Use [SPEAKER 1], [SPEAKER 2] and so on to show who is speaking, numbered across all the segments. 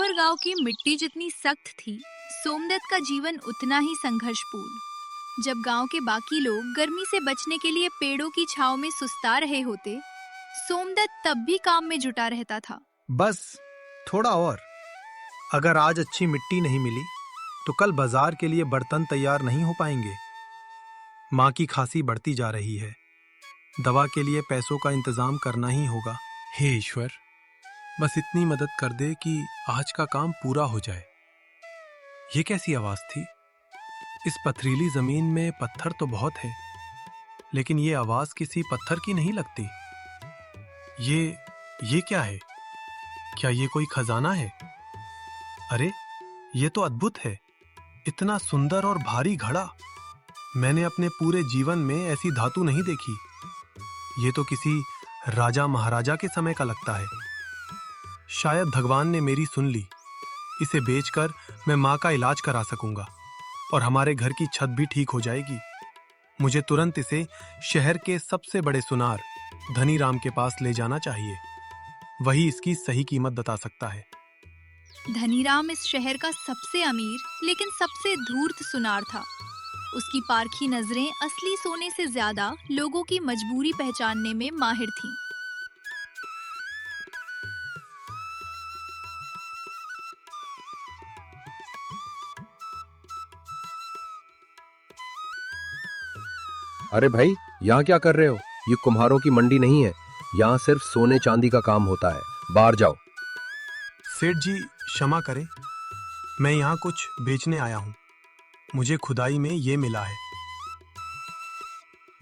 [SPEAKER 1] ऊपर गांव की मिट्टी जितनी सख्त थी, सोमदत्त का जीवन उतना ही संघर्षपूर्ण। जब गांव के बाकी लोग गर्मी से बचने के लिए पेड़ों की छांव में सुस्ता रहे होते, सोमदत्त तब भी काम में जुटा रहता था।
[SPEAKER 2] बस थोड़ा और। अगर आज अच्छी मिट्टी नहीं मिली तो कल बाजार के लिए बर्तन तैयार नहीं हो पाएंगे। माँ की खांसी बढ़ती जा रही है, दवा के लिए पैसों का इंतजाम करना ही होगा। हे ईश्वर, बस इतनी मदद कर दे कि आज का काम पूरा हो जाए। ये कैसी आवाज थी? इस पथरीली जमीन में पत्थर तो बहुत है, लेकिन ये आवाज किसी पत्थर की नहीं लगती। ये क्या है? क्या ये कोई खजाना है? अरे, ये तो अद्भुत है। इतना सुंदर और भारी घड़ा मैंने अपने पूरे जीवन में ऐसी धातु नहीं देखी। ये तो किसी राजा महाराजा के समय का लगता है। शायद भगवान ने मेरी सुन ली। इसे बेचकर मैं माँ का इलाज करा सकूंगा और हमारे घर की छत भी ठीक हो जाएगी। मुझे तुरंत इसे शहर के सबसे बड़े सुनार धनीराम के पास ले जाना चाहिए। वही इसकी सही कीमत बता सकता है।
[SPEAKER 1] धनीराम इस शहर का सबसे अमीर लेकिन सबसे धूर्त सुनार था। उसकी पारखी नजरें असली सोने से ज्यादा लोगों की मजबूरी पहचानने में माहिर थीं।
[SPEAKER 3] अरे भाई, यहाँ क्या कर रहे हो? ये कुम्हारों की मंडी नहीं है। यहाँ सिर्फ सोने चांदी का काम होता है। बाहर जाओ।
[SPEAKER 2] सेठ जी क्षमा करें, मैं यहाँ कुछ बेचने आया हूँ। मुझे खुदाई में ये मिला है।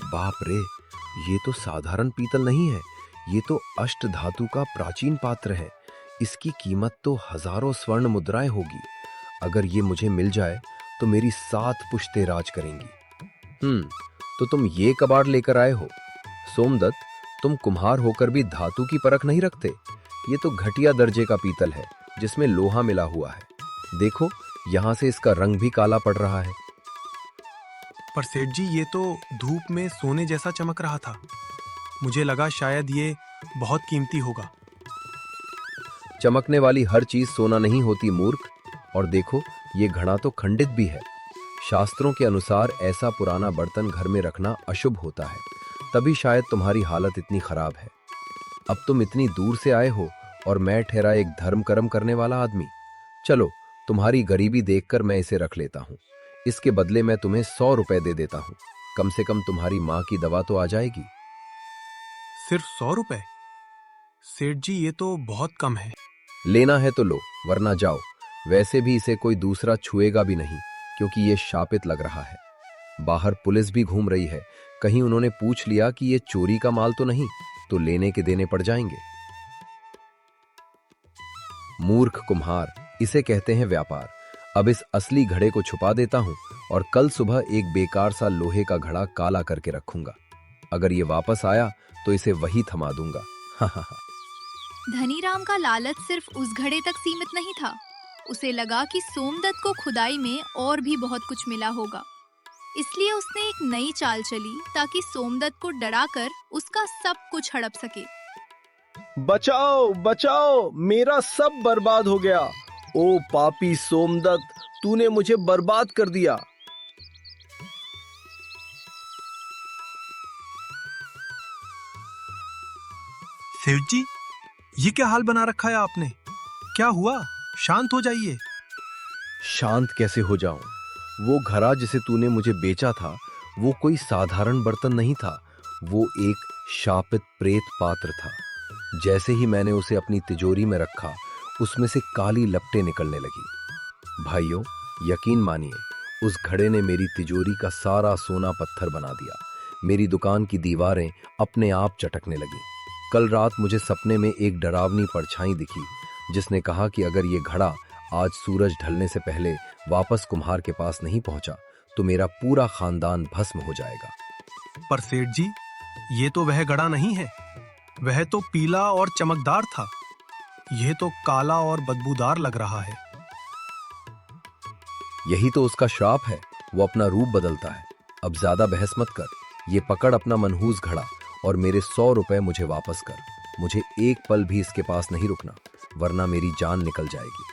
[SPEAKER 3] बाप रे, ये तो साधारण पीतल नहीं है, ये तो अष्ट धातु का प्राचीन पात्र है। इसकी कीमत तो हजारों स्वर्ण मुद्राएं होगी। अगर ये मुझे मिल जाए तो मेरी 7 पुश्तें राज करेंगी। तो तुम ये कबाड़ लेकर आए हो? सोमदत्त, तुम कुम्हार होकर भी धातु की परख नहीं रखते। ये तो घटिया दर्जे का पीतल है जिसमें लोहा मिला हुआ है। देखो, यहां से इसका रंग भी काला पड़ रहा है।
[SPEAKER 2] पर सेठ जी, ये तो धूप में सोने जैसा चमक रहा था। मुझे लगा शायद ये बहुत कीमती होगा।
[SPEAKER 3] चमकने वाली हर चीज सोना नहीं होती मूर्ख। और देखो, ये घड़ा तो खंडित भी है। शास्त्रों के अनुसार ऐसा पुराना बर्तन घर में रखना अशुभ होता है। तभी शायद तुम्हारी हालत इतनी खराब है। अब तुम इतनी दूर से आए हो और मैं ठहरा एक धर्म कर्म करने वाला आदमी। चलो, तुम्हारी गरीबी देखकर मैं इसे रख लेता हूँ। इसके बदले मैं तुम्हें 100 रुपए दे देता हूँ। कम से कम तुम्हारी माँ की दवा तो आ जाएगी।
[SPEAKER 2] सिर्फ 100 रुपए? सेठ जी, ये तो बहुत कम है।
[SPEAKER 3] लेना है तो लो, वरना जाओ। वैसे भी इसे कोई दूसरा छुएगा भी नहीं, क्योंकि ये शापित लग रहा है। बाहर पुलिस भी घूम रही है। कहीं उन्होंने पूछ लिया कि ये चोरी का माल तो नहीं, तो लेने के देने पड़ जाएंगे। मूर्ख कुम्हार, इसे कहते हैं व्यापार। अब इस असली घड़े को छुपा देता हूं और कल सुबह एक बेकार सा लोहे का घड़ा काला करके रखूंगा। अगर ये वापस आया तो इसे वही थमा दूंगा।
[SPEAKER 1] धनीराम का लालच सिर्फ उस घड़े तक सीमित नहीं था। उसे लगा कि सोमदत्त को खुदाई में और भी बहुत कुछ मिला होगा। इसलिए उसने एक नई चाल चली ताकि सोमदत्त को डराकर उसका सब कुछ हड़प सके।
[SPEAKER 4] बचाओ बचाओ, मेरा सब बर्बाद हो गया। ओ पापी सोमदत्त, तूने मुझे बर्बाद कर दिया।
[SPEAKER 2] सेठ जी, ये क्या हाल बना रखा है आपने? क्या हुआ? शांत हो जाइए।
[SPEAKER 3] शांत कैसे हो जाऊं? वो घड़ा जिसे तूने मुझे बेचा था, वो कोई साधारण बर्तन नहीं था। वो एक शापित प्रेत पात्र था। जैसे ही मैंने उसे अपनी तिजोरी में रखा, उसमें से काली लपटें निकलने लगी। भाइयों, यकीन मानिए, उस घड़े ने मेरी तिजोरी का सारा सोना पत्थर बना दिया। मेरी दुकान की दीवारें अपने आप चटकने लगी। कल रात मुझे सपने में एक डरावनी परछाई दिखी, जिसने कहा कि अगर ये घड़ा आज सूरज ढलने से पहले वापस कुम्हार के पास नहीं पहुंचा तो मेरा पूरा खानदान भस्म हो जाएगा।
[SPEAKER 2] पर सेठ जी, ये तो वह घड़ा नहीं है। वह तो पीला और चमकदार था। यह तो काला और बदबूदार लग रहा है।
[SPEAKER 3] यही तो उसका श्राप है। वो अपना रूप बदलता है। अब ज्यादा बहस मत कर। ये पकड़ अपना मनहूस घड़ा और मेरे 100 रुपए मुझे वापस कर। मुझे एक पल भी इसके पास नहीं रुकना, वरना मेरी जान निकल जाएगी।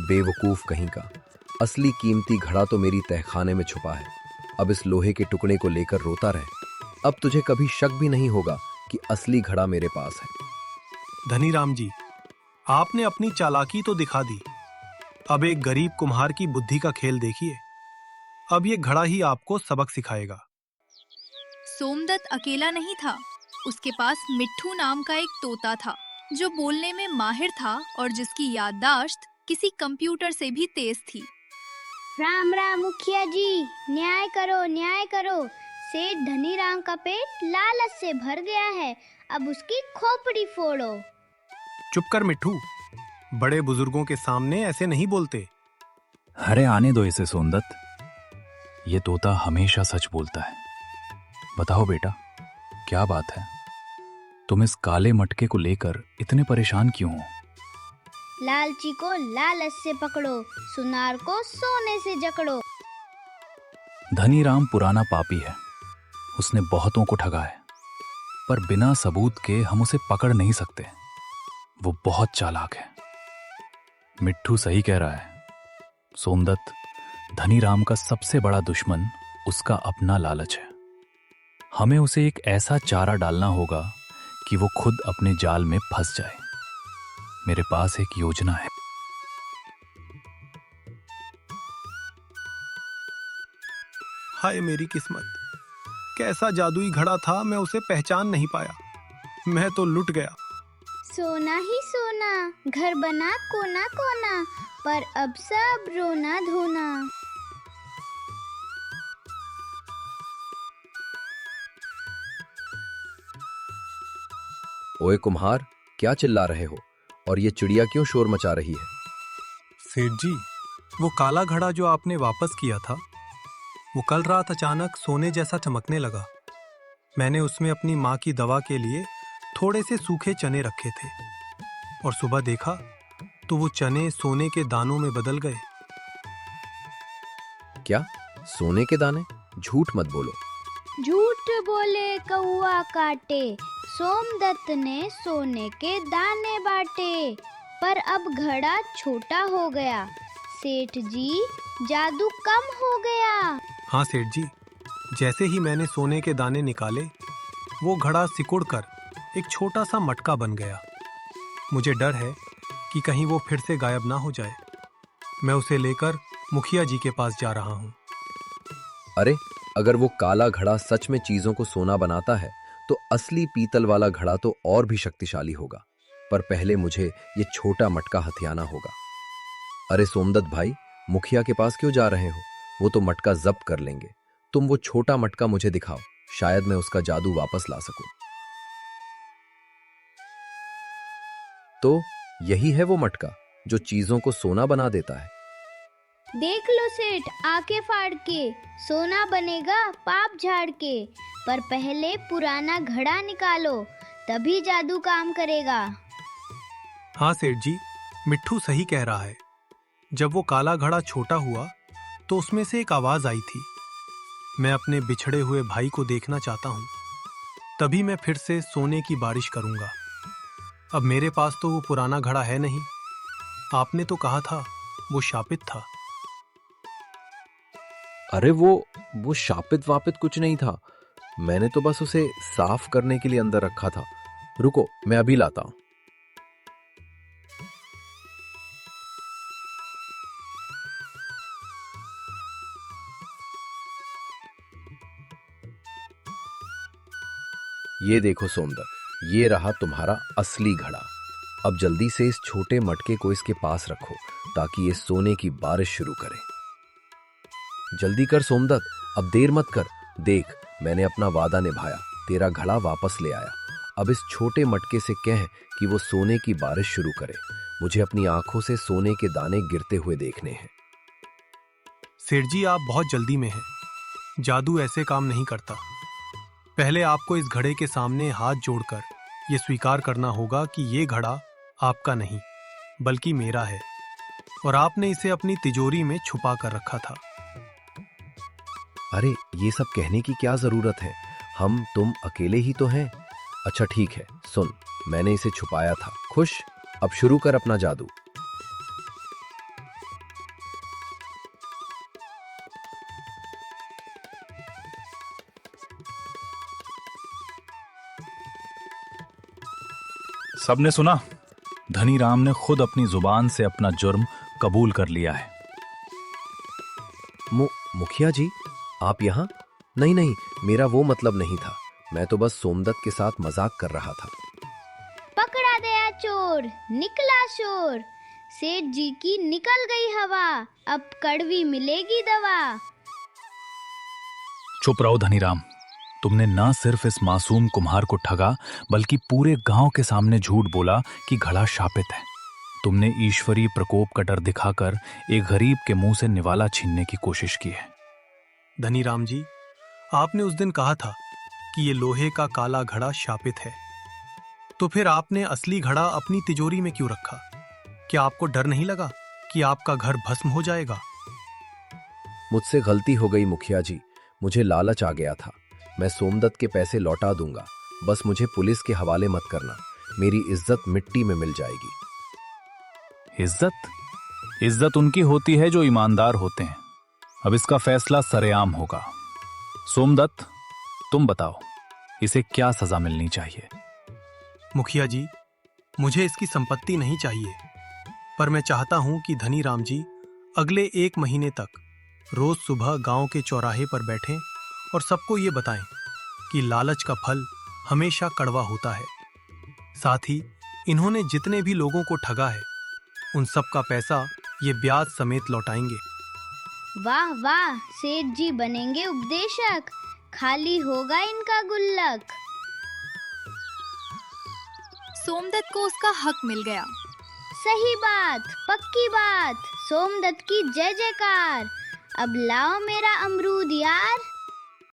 [SPEAKER 3] बेवकूफ कहीं का। असली कीमती घड़ा तो मेरी तहखाने में छुपा है। अब इस लोहे के टुकड़े को लेकर रोता रहे। अब तुझे कभी शक भी नहीं होगा कि असली घड़ा मेरे पास है।
[SPEAKER 2] धनीराम जी, आपने अपनी चालाकी तो दिखा दी। अब एक गरीब कुम्हार की बुद्धि का खेल देखिए। अब ये घड़ा ही आपको सबक सिखाएगा।
[SPEAKER 1] सोमदत्त अकेला नहीं था। उसके पास मिट्ठू नाम का एक तोता था जो बोलने में माहिर था और जिसकी याददाश्त किसी कंप्यूटर से भी तेज थी।
[SPEAKER 5] राम राम मुखिया जी, न्याय करो न्याय करो। सेठ धनीराम का पेट लालच से भर गया है, अब उसकी खोपड़ी फोड़ो।
[SPEAKER 2] चुप कर मिट्ठू, बड़े बुजुर्गों के सामने ऐसे नहीं बोलते।
[SPEAKER 6] अरे आने दो इसे सोमदत्त, ये तोता हमेशा सच बोलता है। बताओ बेटा, क्या बात है? तुम इस काले मटके को लेकर इतने परेशान क्यों हो?
[SPEAKER 5] लालची को लालच से पकड़ो, सुनार को सोने से जकड़ो।
[SPEAKER 6] धनीराम पुराना पापी है। उसने बहुतों को ठगा है, पर बिना सबूत के हम उसे पकड़ नहीं सकते। वो बहुत चालाक है। मिट्ठू सही कह रहा है। सोमदत्त, धनीराम का सबसे बड़ा दुश्मन उसका अपना लालच है। हमें उसे एक ऐसा चारा डालना होगा कि वो खुद अपने जाल में फंस जाए। मेरे पास एक योजना है।
[SPEAKER 2] हाय मेरी किस्मत, कैसा जादुई घड़ा था, मैं उसे पहचान नहीं पाया। मैं तो लुट गया।
[SPEAKER 5] सोना ही सोना, घर बना कोना कोना, पर अब सब रोना धोना।
[SPEAKER 3] ओए कुम्हार, क्या चिल्ला रहे हो? और ये चिड़िया क्यों शोर मचा रही है?
[SPEAKER 2] सेठ जी, वो काला घड़ा जो आपने वापस किया था, वो कल रात अचानक सोने जैसा चमकने लगा। मैंने उसमें अपनी माँ की दवा के लिए थोड़े से सूखे चने रखे थे और सुबह देखा तो वो चने सोने के दानों में बदल गए।
[SPEAKER 3] क्या? सोने के दाने? झूठ मत बोलो।
[SPEAKER 5] झूठ बोले कौआ काटे, सोमदत्त ने सोने के दाने बांटे। पर अब घड़ा छोटा हो गया, सेठ जी जादू कम हो गया।
[SPEAKER 2] हाँ सेठ जी, जैसे ही मैंने सोने के दाने निकाले, वो घड़ा सिकुड़कर एक छोटा सा मटका बन गया। मुझे डर है कि कहीं वो फिर से गायब ना हो जाए। मैं उसे लेकर मुखिया जी के पास जा रहा हूँ।
[SPEAKER 3] अरे, अगर वो काला घड़ा सच में चीजों को सोना बनाता है तो असली पीतल वाला घड़ा तो और भी शक्तिशाली होगा। पर पहले मुझे ये छोटा मटका हथियाना होगा। अरे सोमदत्त भाई, मुखिया के पास क्यों जा रहे हो? वो तो मटका जब्त कर लेंगे। तुम वो छोटा मटका मुझे दिखाओ, शायद मैं उसका जादू वापस ला सकूं। तो यही है वो मटका जो चीजों को सोना बना देता है।
[SPEAKER 5] देख लो सेठ, आंखें फाड़ के, सोना बनेगा पाप झाड़ के। पर पहले पुराना घड़ा निकालो, तभी जादू काम करेगा।
[SPEAKER 2] हाँ सेठ जी, मिट्ठू सही कह रहा है। जब वो काला घड़ा छोटा हुआ तो उसमें से एक आवाज आई थी, मैं अपने बिछड़े हुए भाई को देखना चाहता हूँ, तभी मैं फिर से सोने की बारिश करूंगा। अब मेरे पास तो वो पुराना घड़ा है नहीं। आपने तो कहा था वो शापित था।
[SPEAKER 3] अरे वो शापित वापित कुछ नहीं था। मैंने तो बस उसे साफ करने के लिए अंदर रखा था। रुको, मैं अभी लाता हूं। ये देखो सोमदत्त, ये रहा तुम्हारा असली घड़ा। अब जल्दी से इस छोटे मटके को इसके पास रखो ताकि ये सोने की बारिश शुरू करे। जल्दी कर सोमदत्त, अब देर मत कर। देख, मैंने अपना वादा निभाया, तेरा घड़ा वापस ले आया। अब इस छोटे मटके से कह कि वो सोने की बारिश शुरू करे। मुझे अपनी आंखों से सोने के दाने गिरते हुए देखने हैं।
[SPEAKER 2] सेठ जी, आप बहुत जल्दी में हैं। जादू ऐसे काम नहीं करता। पहले आपको इस घड़े के सामने हाथ जोड़कर ये स्वीकार करना होगा कि ये घड़ा आपका नहीं बल्कि मेरा है और आपने इसे अपनी तिजोरी में छुपा कर रखा था।
[SPEAKER 3] अरे, ये सब कहने की क्या जरूरत है? हम तुम अकेले ही तो हैं। अच्छा ठीक है, सुन, मैंने इसे छुपाया था। खुश? अब शुरू कर अपना जादू।
[SPEAKER 6] सबने सुना, धनीराम ने खुद अपनी जुबान से अपना जुर्म कबूल कर लिया है।
[SPEAKER 3] मुखिया जी, आप यहाँ? नहीं नहीं, मेरा वो मतलब नहीं था। मैं तो बस सोमदत्त के साथ मजाक कर रहा था।
[SPEAKER 5] पकड़ा गया चोर, निकला शोर। सेठ जी की निकल गई हवा, अब कड़वी मिलेगी दवा।
[SPEAKER 6] चुप रहो धनीराम, तुमने न सिर्फ इस मासूम कुम्हार को ठगा बल्कि पूरे गांव के सामने झूठ बोला कि घड़ा शापित है। तुमने ईश्वरीय प्रकोप का डर दिखाकर एक गरीब के मुंह से निवाला छीनने की कोशिश की है।
[SPEAKER 2] धनीराम जी, आपने उस दिन कहा था कि ये लोहे का काला घड़ा शापित है, तो फिर आपने असली घड़ा अपनी तिजोरी में क्यों रखा? क्या आपको डर नहीं लगा कि आपका घर भस्म हो जाएगा?
[SPEAKER 3] मुझसे गलती हो गई मुखिया जी, मुझे लालच आ गया था। मैं सोमदत्त के पैसे लौटा दूंगा, बस मुझे पुलिस के हवाले मत करना। मेरी इज्जत मिट्टी में मिल जाएगी।
[SPEAKER 6] इज्जत इज्जत उनकी होती है जो ईमानदार होते हैं। अब इसका फैसला सरेआम होगा। सोमदत्त, तुम बताओ, इसे क्या सजा मिलनी चाहिए?
[SPEAKER 2] मुखिया जी, मुझे इसकी संपत्ति नहीं चाहिए, पर मैं चाहता हूं कि धनीराम जी अगले 1 महीने तक रोज सुबह गांव के चौराहे पर बैठें और सबको ये बताएं कि लालच का फल हमेशा कड़वा होता है। साथ ही इन्होंने जितने भी लोगों को ठगा है, उन सब का पैसा ये ब्याज समेत लौटाएंगे।
[SPEAKER 5] वाह वाह, सेठ जी बनेंगे उपदेशक, खाली होगा इनका गुल्लक।
[SPEAKER 1] सोमदत्त को उसका हक मिल गया।
[SPEAKER 5] सही बात, पक्की बात, सोमदत्त की जय जयकार। अब लाओ मेरा अमरूद यार।